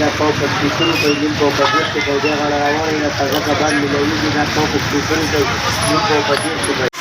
دا پاو په سپیکرو کوي نیم پاو په دېرش کوي بیا غاړه راوړئ دا تازه کباب میلاویږي دا پاو په سپیکرو کوي نیم پاو په 150 کوي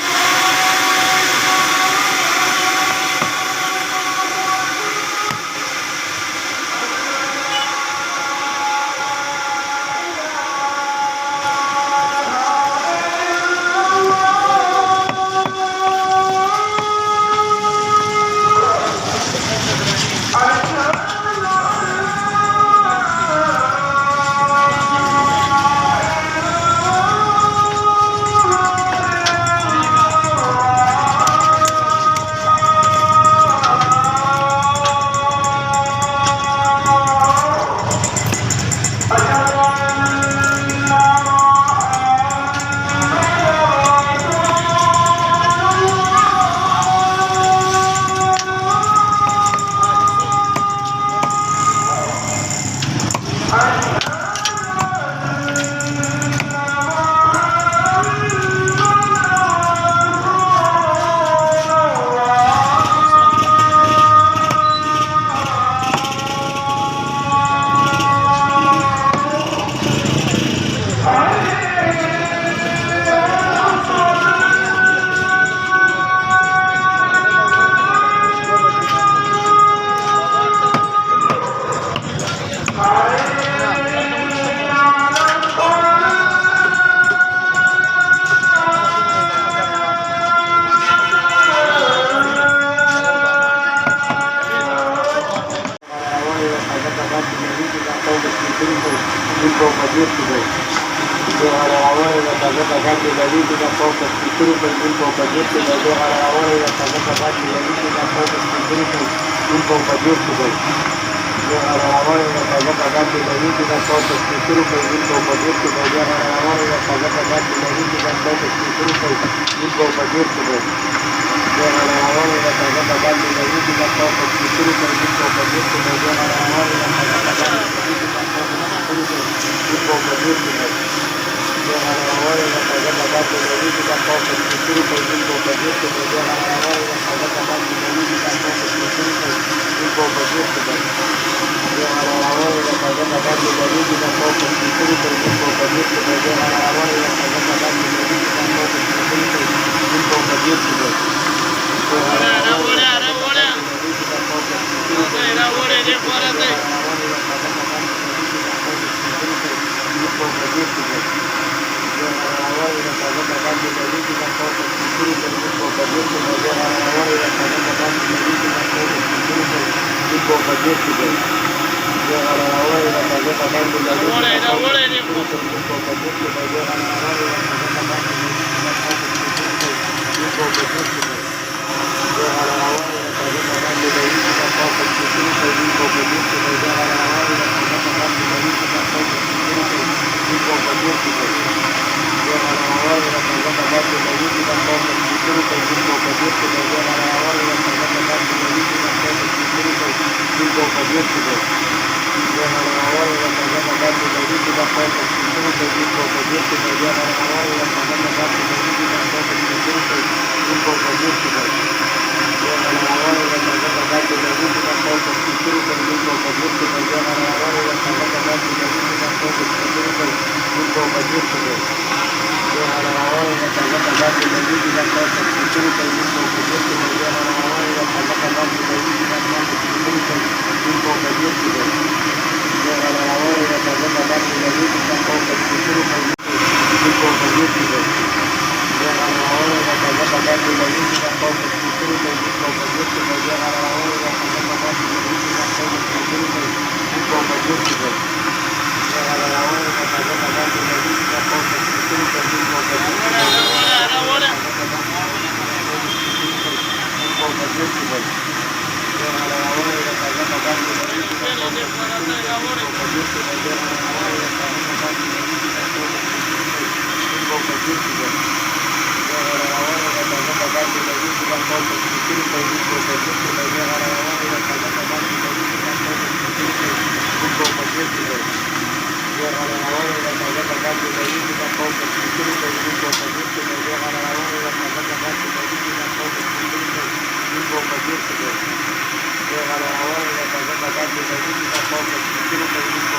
Gracias.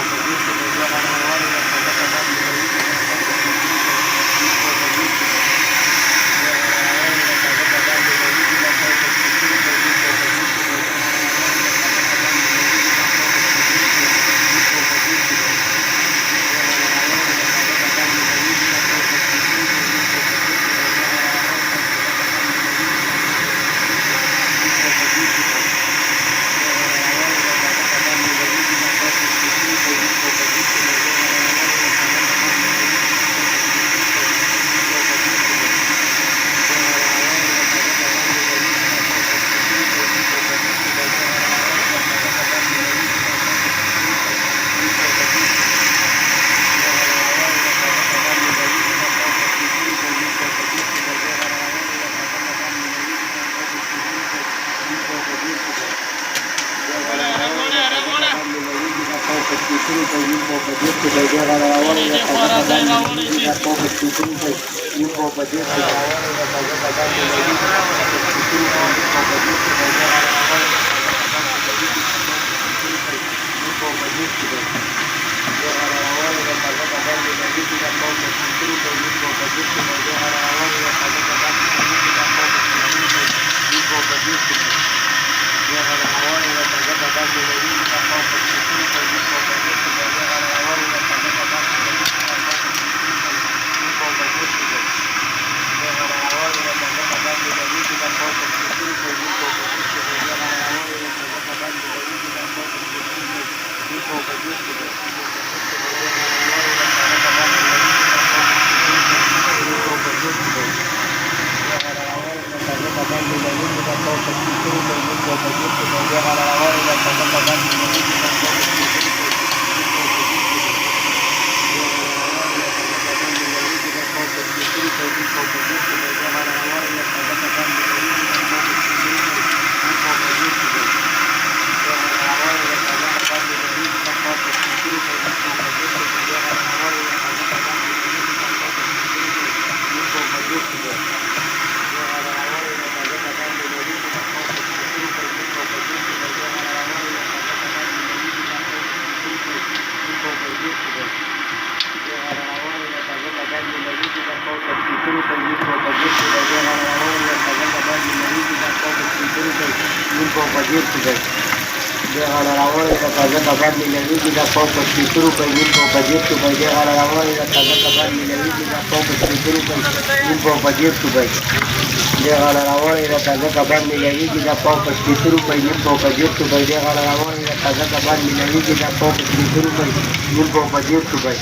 روپۍ نیم پاو په 30 روپۍ بیا غاړه راوړی ده تازه کباب میلهېږي دا پاو په 30 روپۍ نیم پاو په 30 روپۍ راوړی ده تازه کباب میلهېږي دا پاو په 30 روپۍ نیم پاو په 30 روپۍ بیا غاړه راوړی ده تازه کباب میلهېږي دا پاو په 30 روپۍ نیم پاو په 30 روپۍ بیا غاړه راوړی ده تازه کباب میلهېږي دا پاو په 30 روپۍ نیم پاو په 30 روپۍ بیا غاړه راوړی ده تازه کباب میلهېږي دا پاو په 30 روپۍ نیم پاو په 30 روپۍ بیا غاړه راوړی ده تازه کباب میلهېږي دا پاو په 30 روپۍ نیم پاو په 30 روپۍ بیا غاړه راوړی ده تازه کباب میلهېږي دا پاو په 30 روپۍ نیم پاو په 30 روپۍ بیا غاړه راوړی ده تازه کباب میلهېږي دا پاو په 30 روپۍ نیم پاو په 30 روپۍ بیا غاړه راوړی ده تازه کباب میلهېږي دا پاو په 30 روپۍ نیم پاو په 30 روپۍ بیا غاړه راوړی ده تازه کباب میلهېږي دا پاو په 30 روپۍ نیم پاو په 30 روپۍ بیا غاړه راوړی ده تازه کباب میلهېږي دا پاو په 30 روپۍ نیم پاو په 30 روپۍ بیا غاړه راوړی ده تازه کباب میلهېږي دا پاو په 30 روپۍ نیم پاو په 30 روپۍ بیا غاړه راوړی ده تازه کباب میلهېږي دا پاو په 30 روپۍ نیم پاو په 30 روپۍ بیا غاړه راوړی ده تازه کباب میلهېږي دا پاو په 30 روپۍ نیم پاو په 30 روپۍ بیا غاړه راوړی ده تازه کباب میلهېږي دا پاو په 30 روپۍ نیم پاو په 30 روپۍ بیا غاړه راوړی ده تازه کباب میلهېږي دا پاو په 30 روپۍ نیم پاو په 30 روپۍ بیا غاړه راوړی ده تازه کباب میلهېږي دا پاو په 30 روپۍ نیم پاو په 30 روپۍ بیا غاړه راوړی ده تازه کباب میلهېږي دا پاو په 30 روپۍ نیم پاو په 30 روپۍ بیا غاړه راوړی ده تازه کباب میلهېږي دا پاو په 30 روپۍ نیم پاو په 30 روپۍ بیا غاړه راوړی ده تازه کباب میلهېږي دا پاو په 30 روپۍ نیم پاو په 30 روپۍ بیا غاړه راوړی ده تازه کباب میلهېږي دا پاو په 30 روپۍ نیم پاو په 30 روپۍ بیا غاړه راوړی ده تازه کباب میلهېږي دا پاو په 30 روپۍ نیم پاو په 30 روپۍ بیا غاړه راوړی ده تازه کباب میلهېږي دا پاو په 30 روپۍ نیم پاو په 30 روپۍ بیا غاړه راوړی ده تازه کباب میلهېږي دا پاو په 30 روپۍ نیم پاو په 30 روپۍ